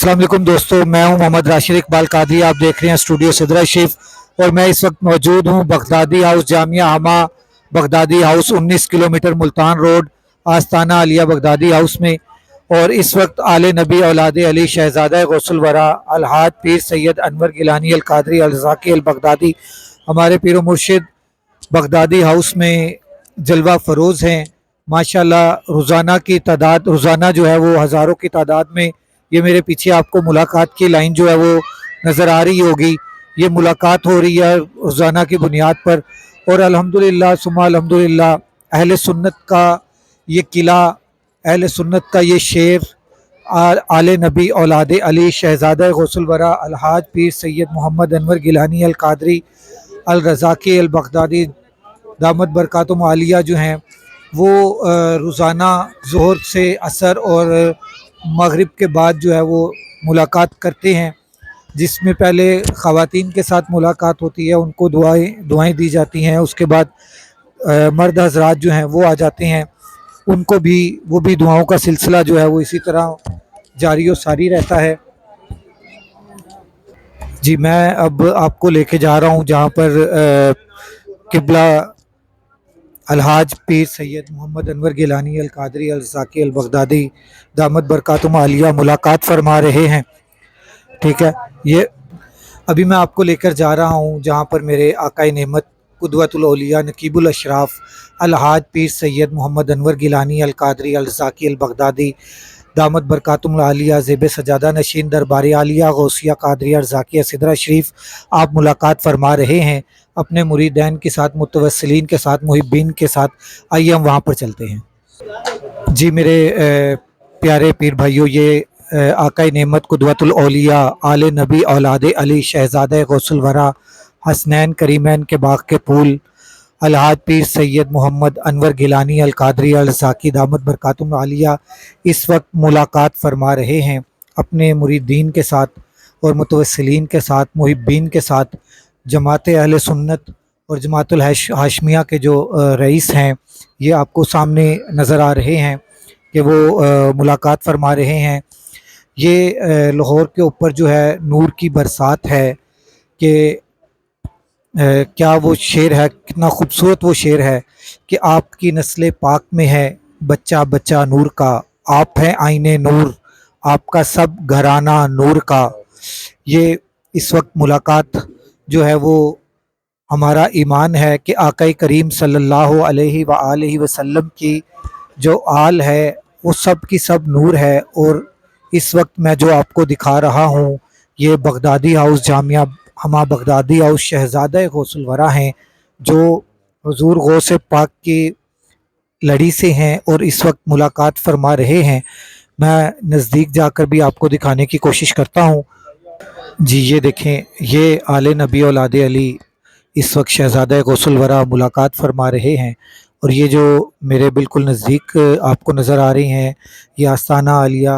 अस्सलाम वालेकुम दोस्तों, मैं हूं मोहम्मद राशिद इकबाल कादरी। आप देख रहे हैं स्टूडियो सिदरा शिफ और मैं इस वक्त मौजूद हूं बगदादी हाउस जामिया हमा Baghdadi house 19 kilometre Multan road आस्ताना आलिया बगदादी हाउस में। और इस वक्त आले नबी औलाद अली शहजादा गौसुल वरा अलहाज पीर सैयद अनवर गिलानी अल कादरी अल रज़ाकी अल बगदादी हमारे पीर मुर्शिद बगदादी हाउस में जलवा फरोज़ हैं माशाल्लाह। रोज़ाना की तादाद रोज़ाना जो है वो हज़ारों की तादाद में, ये मेरे पीछे आपको मुलाकात की लाइन जो है वो नज़र आ रही होगी। ये मुलाकात हो रही है रोज़ाना की बुनियाद पर। और अल्हम्दुलिल्लाह सुम्मा अल्हम्दुलिल्लाह अहले सुन्नत का ये किला, अहले सुन्नत का ये शेर आले नबी औलाद अली शहजादा गौसुल वरा अलहाज पीर सैयद मोहम्मद अनवर गिलानी अल कादरी अल रज़ाकी अल बगदादी दामत बरकातुम आलिया जो हैं वो रोज़ाना ज़ोहर से असर और मगरिब के बाद जो है वो मुलाकात करते हैं, जिसमें पहले ख़वातीन के साथ मुलाकात होती है, उनको दुआएं दी जाती हैं। उसके बाद मर्द हजरात जो हैं वो आ जाते हैं, उनको भी वो भी दुआओं का सिलसिला जो है वो इसी तरह जारी और सारी रहता है। जी, मैं अब आपको लेके जा रहा हूँ जहाँ पर किबला अलहाज पीर सैयद मोहम्मद अनवर गिलानी अल कादरी अल रज़ाकी अल बगदादी दामत बरकातुम आलिया मुलाकात फरमा रहे हैं। ठीक है, ये अभी मैं आपको लेकर जा रहा हूँ जहाँ पर मेरे आकाए नेमत कुदवतुल औलिया नकीबुल अशराफ अलहाज पीर सैयद मोहम्मद अनवर गिलानी अल कादरी अल रज़ाकी अल बगदादी दामत बरकातुम आलिया ज़ेब सजादा नशीन दरबार आलिया गौसिया कादरिया रज़ाकिया सिदरा शरीफ आप मुलाकात फरमा रहे हैं अपने मुरीदैन के साथ, मुतवस्सिलीन के साथ, मुहिब्बीन के साथ। आइए हम वहाँ पर चलते हैं। जी मेरे प्यारे पीर भाइयों, ये आकाए नेमत कुदवतुल औलिया आले नबी औलाद अली शहजादा गौसुल वरा हसनैन करीमैन के बाग के फूल अलहाज पीर सैयद मोहम्मद अनवर गिलानी अल कादरी अल रज़ाकी दामत बरकातुम आलिया इस वक्त मुलाकात फरमा रहे हैं अपने मुरीदीन के साथ और मुतवस्सिलीन के साथ, मुहिब्बीन के साथ। जमात अहले सुन्नत और जमातुल हाशमिया के जो रईस हैं ये आपको सामने नज़र आ रहे हैं कि वो मुलाकात फरमा रहे हैं। ये लाहौर के ऊपर जो है नूर की बरसात है कि क्या वो शेर है, कितना खूबसूरत वो शेर है कि आपकी नस्ल पाक में है बच्चा बच्चा नूर का, आप हैं आईने नूर, आपका सब घराना नूर का। ये इस वक्त मुलाकात जो है वो हमारा ईमान है कि आका करीम सल्लल्लाहु अलैहि वसल्लम की जो आल है वो सब की सब नूर है। और इस वक्त मैं जो आपको दिखा रहा हूँ ये बगदादी हाउस जामिया हमा बगदादी हाउस शहजादा गौसुल वरा हैं जो हुजूर गौस पाक की लड़ी से हैं और इस वक्त मुलाकात फरमा रहे हैं। मैं नज़दीक जाकर भी आपको दिखाने की कोशिश करता हूँ। जी ये देखें, ये आले नबी औलाद अली इस वक्त शहजादा गौसुल वरा मुलाकात फरमा रहे हैं। और ये जो मेरे बिल्कुल नज़दीक आपको नज़र आ रही हैं ये आस्ताना आलिया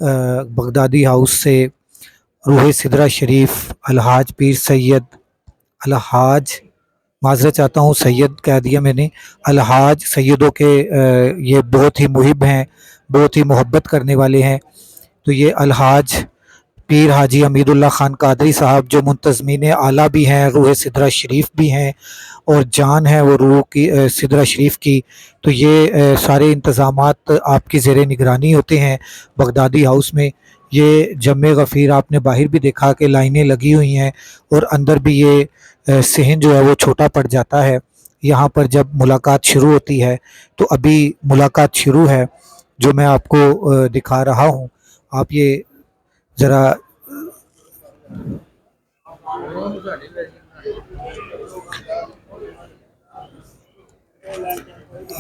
बगदादी हाउस से रूह सिदरा शरीफ अलहाज पीर सैयद अलहाज माजरत चाहता हूँ सैयद कह दिया मैंने, अलहाज सैयदों के ये बहुत ही मुहिब हैं, बहुत ही मोहब्बत करने वाले हैं। तो ये अलहाज पीर हाजी हमीदुल्लाह खान कादरी साहब जो मुंतज़मीन आला भी हैं, रूह सिदरा शरीफ भी हैं और जान है वो रूह की सिदरा शरीफ की। तो ये सारे इंतज़ामात आपकी ज़ेर निगरानी होते हैं बगदादी हाउस में। ये जमे गफ़ीर आपने बाहर भी देखा कि लाइनें लगी हुई हैं और अंदर भी ये सहन जो है वो छोटा पड़ जाता है यहाँ पर जब मुलाकात शुरू होती है। तो अभी मुलाकात शुरू है जो मैं आपको दिखा रहा हूँ, आप ये ज़रा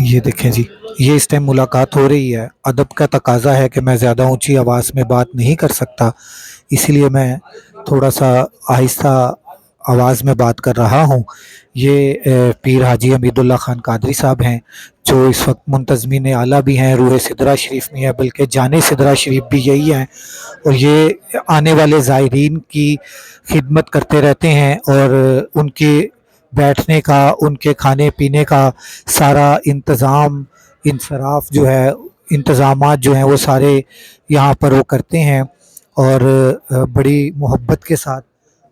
ये देखें जी, ये इस टाइम मुलाकात हो रही है। अदब का तकाजा है कि मैं ज़्यादा ऊंची आवाज़ में बात नहीं कर सकता, इसीलिए मैं थोड़ा सा आहिस्ता आवाज़ में बात कर रहा हूँ। ये पीर हाजी हमीदुल्लाह खान कादरी साहब हैं जो इस वक्त मुंतज़मीन आला भी हैं, रूह सिदरा शरीफ में है, बल्कि जाने सिदरा शरीफ भी यही हैं। और ये आने वाले ज़ायरीन की खिदमत करते रहते हैं और उनके बैठने का, उनके खाने पीने का सारा इंतज़ाम, इंसराफ जो है, इंतज़ामात जो हैं वो सारे यहाँ पर वो करते हैं। اور بڑی محبت کے ساتھ،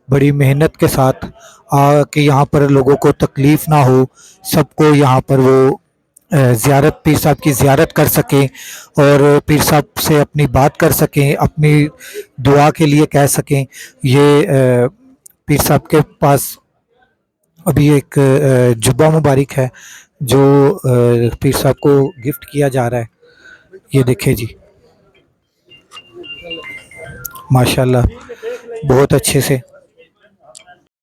بڑی محنت کے ساتھ کہ یہاں پر لوگوں کو تکلیف نہ ہو، سب کو یہاں پر وہ زیارت، پیر صاحب کی زیارت کر سکیں اور پیر صاحب سے اپنی بات کر سکیں، اپنی دعا کے لیے کہہ سکیں۔ یہ پیر صاحب کے پاس ابھی ایک جبہ مبارک ہے جو پیر صاحب کو گفٹ کیا جا رہا ہے، یہ دیکھیں جی، ماشاءاللہ بہت اچھے سے